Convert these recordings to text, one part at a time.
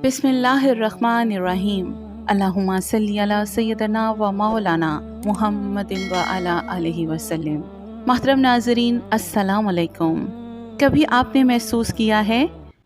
बिस्मिल्लाहिर्रहमानिर्रहीम। अल्लाहुम्मा सल्ली अला सय्यदना व मौलाना मुहम्मदिन व अला आलिहि वसल्लम। मोहतरम नाज़रीन, अस्सलाम वालेकुम। कभी आपने महसूस किया है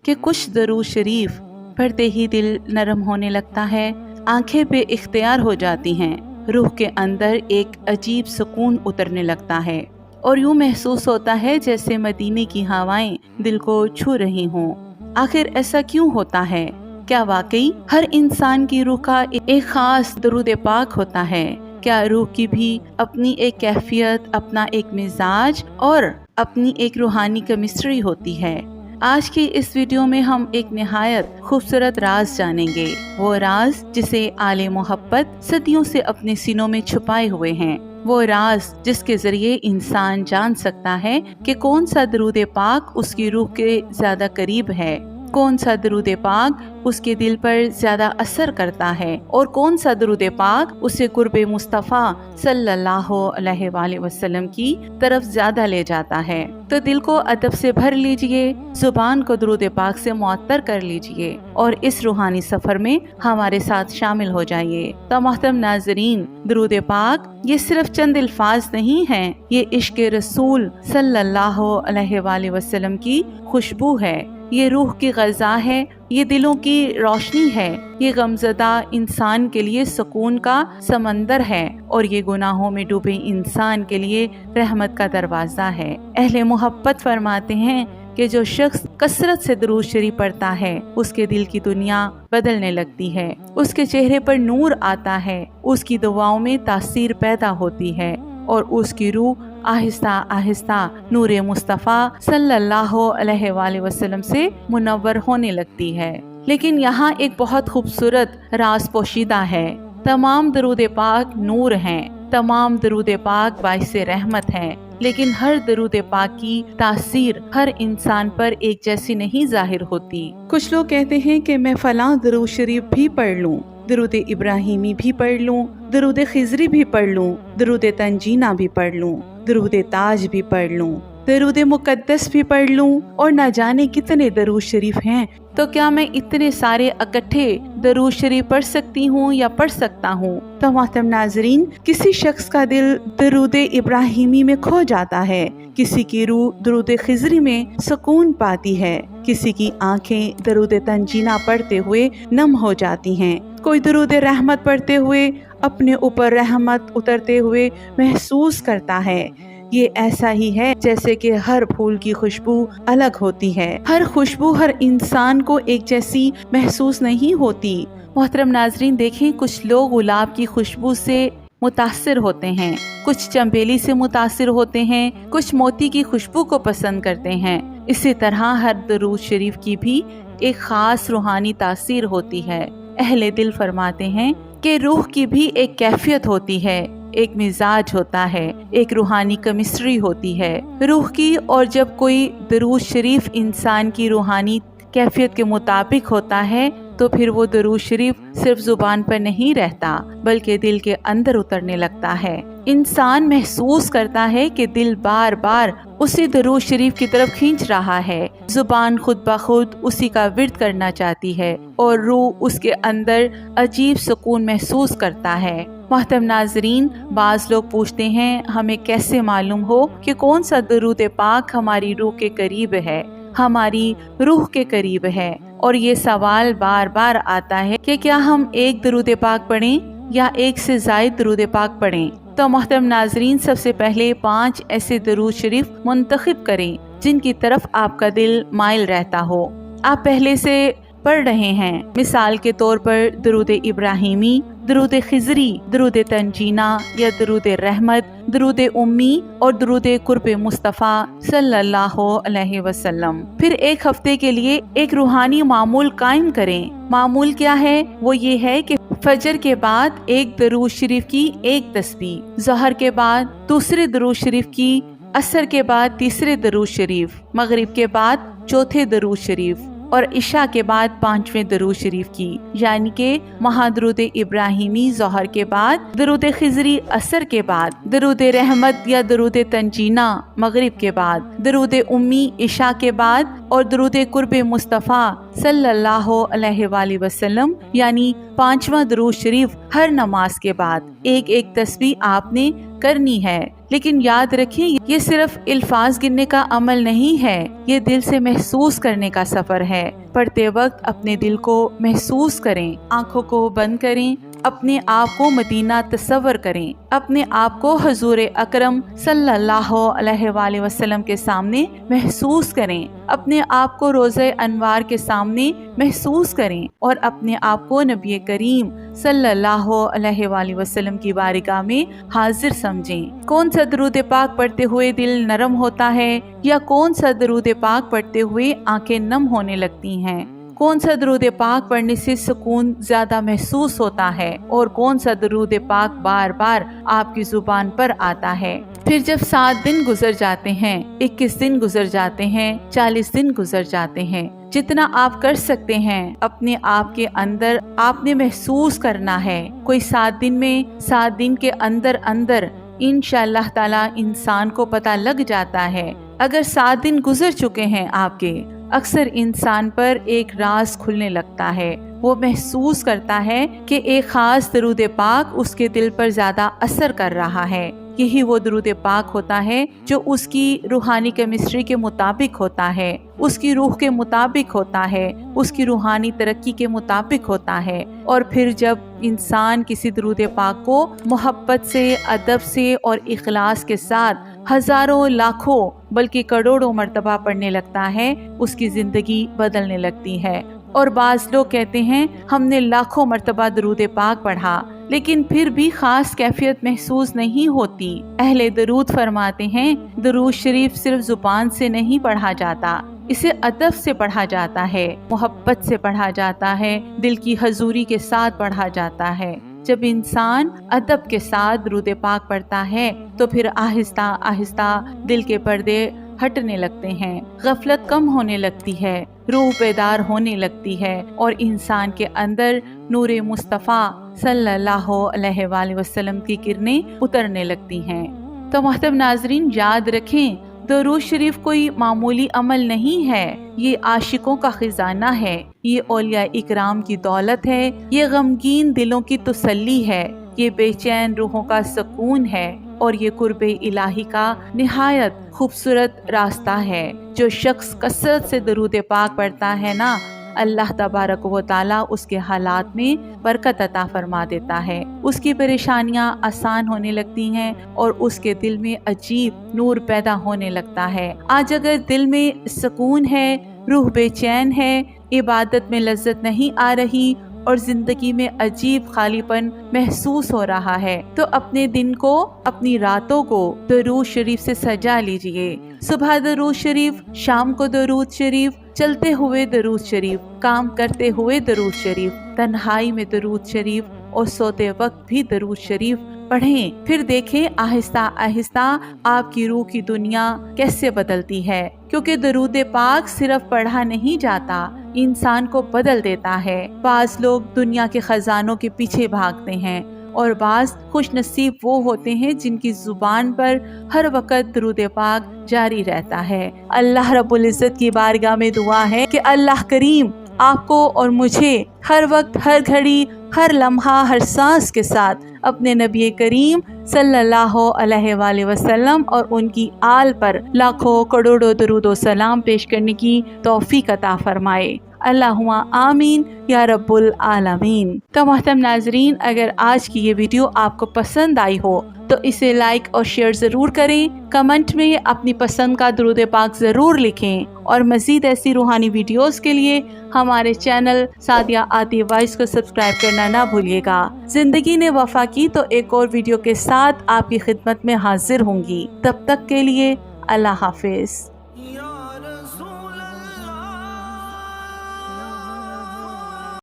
कि कुछ दरूद शरीफ पढ़ते ही दिल नरम होने लगता है, आंखें बेइख्तियार हो जाती हैं, रूह के अंदर एक अजीब सुकून उतरने लगता है और यूँ महसूस होता है जैसे मदीने की हवाएं दिल को छू रही हों। आखिर ऐसा क्यों होता है? क्या वाकई हर इंसान की रूह का एक खास दरूद पाक होता है? क्या रूह की भी अपनी एक कैफियत, अपना एक मिजाज और अपनी एक रूहानी केमिस्ट्री होती है? आज की इस वीडियो में हम एक निहायत खूबसूरत राज जानेंगे, वो राज जिसे आले मोहब्बत सदियों से अपने सीनों में छुपाए हुए हैं, वो राज जिसके जरिए इंसान जान सकता है कि कौन सा दरूद पाक उसकी रूह के ज्यादा करीब है, कौन सा दरूद पाक उसके दिल पर ज्यादा असर करता है और कौन सा दरूद पाक उसे कुर्बे मुस्तफ़ा सल्लल्लाहु अलैहि वसल्लम की तरफ ज्यादा ले जाता है। तो दिल को अदब से भर लीजिए, जुबान को दरूद पाक से मुअत्तर कर लीजिए और इस रूहानी सफर में हमारे साथ शामिल हो जाइए। तो मोहतरम नाजरीन, दरूद पाक ये सिर्फ चंद अल्फाज नहीं हैं, ये इश्क रसूल सल्लल्लाहु अलैहि वसल्लम की खुशबू है, ये रूह की ग़ज़ा है, ये दिलों की रोशनी है, ये गमज़दा इंसान के लिए सुकून का समंदर है और ये गुनाहों में डूबे इंसान के लिए रहमत का दरवाज़ा है। अहले मोहब्बत फरमाते हैं कि जो शख्स कसरत से दरूद शरीफ पढ़ता है, उसके दिल की दुनिया बदलने लगती है, उसके चेहरे पर नूर आता है, उसकी दुआओं में तासीर पैदा होती है और उसकी रूह आहिस्ता आहिस्ता नूरे मुस्तफ़ा सल्लल्लाहु अलैहि वसल्लम से मुनव्वर होने लगती है। लेकिन यहाँ एक बहुत खूबसूरत राज पोशीदा है। तमाम दरूद पाक नूर हैं, तमाम दरूद पाक बाइसे रहमत हैं, लेकिन हर दरूद पाक की तासीर हर इंसान पर एक जैसी नहीं जाहिर होती। कुछ लोग कहते हैं कि मैं फलां दरूद शरीफ भी पढ़ लूं, दरूद इब्राहिमी भी पढ़ लूं, दरूद खिजरी भी पढ़ लूं, दरूद तंजीना भी पढ़ लूं, दरूद ताज भी पढ़ लूं, दरूद मुकद्दस भी पढ़ लूं और न जाने कितने दरूद शरीफ हैं। तो क्या मैं इतने सारे इकट्ठे दरूद शरीफ पढ़ सकती हूँ या पढ़ सकता हूँ? तो मोहतरम नाजरीन, किसी शख्स का दिल दरूद इब्राहिमी में खो जाता है, किसी की रूह दरूद खिजरी में सुकून पाती है, किसी की आंखें दरूद तंजीना पढ़ते हुए नम हो जाती हैं, कोई दरूद रहमत पढ़ते हुए अपने ऊपर रहमत उतरते हुए महसूस करता है। ये ऐसा ही है जैसे कि हर फूल की खुशबू अलग होती है, हर खुशबू हर इंसान को एक जैसी महसूस नहीं होती। मोहतरम नाजरीन, देखें, कुछ लोग गुलाब की खुशबू से मुतासिर होते हैं, कुछ चंबेली से मुतासिर होते हैं, कुछ मोती की खुशबू को पसंद करते हैं। इसी तरह हर दरूद शरीफ की भी एक खास रूहानी तासीर होती है। अहले दिल फरमाते हैं कि रूह की भी एक कैफियत होती है, एक मिजाज होता है, एक रूहानी केमिस्ट्री होती है रूह की, और जब कोई दरूद शरीफ इंसान की रूहानी कैफियत के मुताबिक होता है तो फिर वो दरूद शरीफ सिर्फ जुबान पर नहीं रहता बल्कि दिल के अंदर उतरने लगता है। इंसान महसूस करता है कि दिल बार बार उसी दरूद शरीफ की तरफ खींच रहा है, जुबान खुद ब खुद उसी का विर्द करना चाहती है और रूह उसके अंदर अजीब सुकून महसूस करता है। मोहतरम नाजरीन, बाज लोग पूछते हैं हमें कैसे मालूम हो कि कौन सा दरूद पाक हमारी रूह के करीब है, हमारी रूह के करीब है? और ये सवाल बार बार आता है कि क्या हम एक दरूद पाक पढ़ें या एक से ज़ायद दरूद पाक पढ़ें? तो मोहतरम नाजरीन, सबसे पहले 5 ऐसे दरूद शरीफ मुंतखब करें जिनकी तरफ आपका दिल माइल रहता हो। आप पहले से पढ़ रहे हैं, मिसाल के तौर पर दरूद इब्राहिमी, दरूद खिजरी, दरूद तंजीना या दरूद रहमत, दरूद उम्मी और दरूद कुर्बे मुस्तफ़ा सल्लल्लाहु अलैहि वसल्लम। फिर एक हफ्ते के लिए एक रूहानी मामूल कायम करें। मामूल क्या है? वो ये है कि फजर के बाद एक दरूद शरीफ की एक तस्बीह, ज़हर के बाद दूसरे दरूद शरीफ की, असर के बाद तीसरे दरूद शरीफ, मगरिब के बाद चौथे दरूद शरीफ, اور عشاء کے بعد 5ویں درود شریف کی، یعنی کہ مہادرود ابراہیمی ظہر کے بعد، درود خضری عصر کے بعد، درود رحمت یا درود تنجینہ مغرب کے بعد، درود امی عشاء کے بعد، اور درود قرب مصطفیٰ صلی اللہ علیہ وآلہ وسلم یعنی 5واں درود شریف ہر نماز کے بعد ایک ایک تسبیح آپ نے کرنی ہے۔ لیکن یاد رکھیں یہ صرف الفاظ گننے کا عمل نہیں ہے، یہ دل سے محسوس کرنے کا سفر ہے۔ پڑھتے وقت اپنے دل کو محسوس کریں، آنکھوں کو بند کریں، اپنے آپ کو مدینہ تصور کریں، اپنے آپ کو حضور اکرم صلی اللہ علیہ وآلہ وسلم کے سامنے محسوس کریں، اپنے آپ کو روضہ انوار کے سامنے محسوس کریں، اور اپنے آپ کو نبی کریم صلی اللہ علیہ وآلہ وسلم کی بارگاہ میں حاضر سمجھیں۔ کون سا درود پاک پڑھتے ہوئے دل نرم ہوتا ہے، یا کون سا درود پاک پڑھتے ہوئے آنکھیں نم ہونے لگتی ہیں؟ کون سا درود پاک پڑھنے سے سکون زیادہ محسوس ہوتا ہے، اور کون سا درود پاک بار بار آپ کی زبان پر آتا ہے؟ پھر جب 7 دن گزر جاتے ہیں، 21 دن گزر جاتے ہیں، 40 دن گزر جاتے ہیں، جتنا آپ کر سکتے ہیں اپنے آپ کے اندر آپ نے محسوس کرنا ہے۔ کوئی 7 دن میں 7 دن کے اندر انشاءاللہ تعالی انسان کو پتہ لگ جاتا ہے۔ اگر 7 دن گزر چکے ہیں آپ کے، اکثر انسان پر ایک راز کھلنے لگتا ہے، وہ محسوس کرتا ہے کہ ایک خاص درود پاک اس کے دل پر زیادہ اثر کر رہا ہے۔ یہی وہ درود پاک ہوتا ہے جو اس کی روحانی کیمسٹری کے مطابق ہوتا ہے، اس کی روح کے مطابق ہوتا ہے، اس کی روحانی ترقی کے مطابق ہوتا ہے۔ اور پھر جب انسان کسی درود پاک کو محبت سے، ادب سے اور اخلاص کے ساتھ ہزاروں، لاکھوں بلکہ کروڑوں مرتبہ پڑھنے لگتا ہے، اس کی زندگی بدلنے لگتی ہے۔ اور بعض لوگ کہتے ہیں ہم نے لاکھوں مرتبہ درود پاک پڑھا لیکن پھر بھی خاص کیفیت محسوس نہیں ہوتی۔ اہل درود فرماتے ہیں درود شریف صرف زبان سے نہیں پڑھا جاتا، اسے ادب سے پڑھا جاتا ہے، محبت سے پڑھا جاتا ہے، دل کی حضوری کے ساتھ پڑھا جاتا ہے۔ جب انسان ادب کے ساتھ درود پاک پڑھتا ہے تو پھر آہستہ آہستہ دل کے پردے ہٹنے لگتے ہیں، غفلت کم ہونے لگتی ہے، روح بیدار ہونے لگتی ہے، اور انسان کے اندر نور مصطفیٰ صلی اللہ علیہ وآلہ وسلم کی کرنیں اترنے لگتی ہیں۔ تو محترم ناظرین، یاد رکھیں درود شریف کوئی معمولی عمل نہیں ہے، یہ عاشقوں کا خزانہ ہے، یہ اولیاء اکرام کی دولت ہے، یہ غمگین دلوں کی تسلی ہے، یہ بے چین روحوں کا سکون ہے، اور یہ قرب الہی کا نہایت خوبصورت راستہ ہے۔ جو شخص کثرت سے درود پاک پڑھتا ہے نا، اللہ تبارک و تعالیٰ اس کے حالات میں برکت عطا فرما دیتا ہے، اس کی پریشانیاں آسان ہونے لگتی ہیں، اور اس کے دل میں عجیب نور پیدا ہونے لگتا ہے۔ آج اگر دل میں سکون ہے، روح بے چین ہے، عبادت میں لذت نہیں آ رہی، اور زندگی میں عجیب خالی پن محسوس ہو رہا ہے، تو اپنے دن کو، اپنی راتوں کو درود شریف سے سجا لیجئے۔ صبح درود شریف، شام کو درود شریف، چلتے ہوئے درود شریف، کام کرتے ہوئے درود شریف، تنہائی میں درود شریف، اور سوتے وقت بھی درود شریف پڑھیں۔ پھر دیکھیں آہستہ آہستہ آپ کی روح کی دنیا کیسے بدلتی ہے، کیونکہ درود پاک صرف پڑھا نہیں جاتا، انسان کو بدل دیتا ہے۔ بعض لوگ دنیا کے خزانوں کے پیچھے بھاگتے ہیں، اور بعض خوش نصیب وہ ہوتے ہیں جن کی زبان پر ہر وقت درود پاک جاری رہتا ہے۔ اللہ رب العزت کی بارگاہ میں دعا ہے کہ اللہ کریم آپ کو اور مجھے ہر وقت، ہر گھڑی، ہر لمحہ، ہر سانس کے ساتھ اپنے نبی کریم صلی اللہ علیہ وآلہ وسلم اور ان کی آل پر لاکھوں کروڑوں درود و سلام پیش کرنے کی توفیق عطا فرمائے۔ اللہم آمین یا رب العالمین۔ تو محترم ناظرین، اگر آج کی یہ ویڈیو آپ کو پسند آئی ہو تو اسے لائک اور شیئر ضرور کریں، کمنٹ میں اپنی پسند کا درود پاک ضرور لکھیں، اور مزید ایسی روحانی ویڈیوز کے لیے ہمارے چینل سعدیہ آتی وائس کو سبسکرائب کرنا نہ بھولیے گا۔ زندگی نے وفا کی تو ایک اور ویڈیو کے ساتھ آپ کی خدمت میں حاضر ہوں گی، تب تک کے لیے اللہ حافظ۔